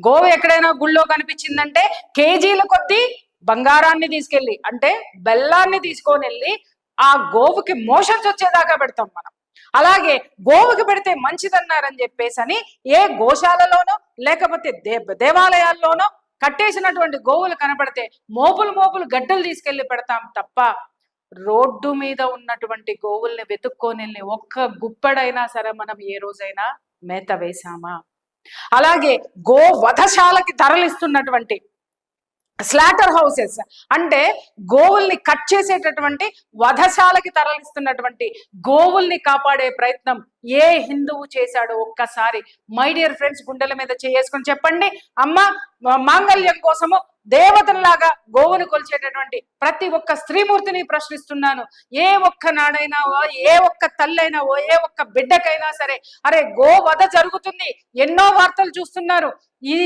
గోవు ఎక్కడైనా గుళ్ళో కనిపించిందంటే కేజీల కొద్దీ బంగారాన్ని తీసుకెళ్ళి అంటే బెల్లాన్ని తీసుకొని వెళ్ళి ఆ గోవుకి మోషన్స్ వచ్చేదాకా పెడతాం మనం. అలాగే గోవుకి పెడితే మంచిదన్నారని చెప్పేసి అని ఏ గోశాలలోనో లేకపోతే దేవాలయాల్లోనో కట్టేసినటువంటి గోవులు కనపడితే మోపులు మోపులు గడ్డలు తీసుకెళ్లి పెడతాం తప్ప రోడ్డు మీద ఉన్నటువంటి గోవుల్ని వెతుక్కొని వెళ్ళి ఒక్క గుప్పెడైనా సరే మనం ఏ రోజైనా మేత వేశామా? అలాగే గో వధశాలకి తరలిస్తున్నటువంటి స్లాటర్ హౌసెస్ అంటే గోవుల్ని కట్ చేసేటటువంటి వధశాలకి తరలిస్తున్నటువంటి గోవుల్ని కాపాడే ప్రయత్నం ఏ హిందువు చేశాడో ఒక్కసారి మై డియర్ ఫ్రెండ్స్ గుండెల మీద చేసుకొని చెప్పండి. అమ్మ మాంగళ్యం కోసము దేవతల్లాగా గోవును కొలిచేటటువంటి ప్రతి ఒక్క స్త్రీమూర్తిని ప్రశ్నిస్తున్నాను. ఏ ఒక్క నాడైనా ఏ ఒక్క తల్లైనా ఏ ఒక్క బిడ్డకైనా సరే అరే గో వధ జరుగుతుంది, ఎన్నో వార్తలు చూస్తున్నారు. ఈ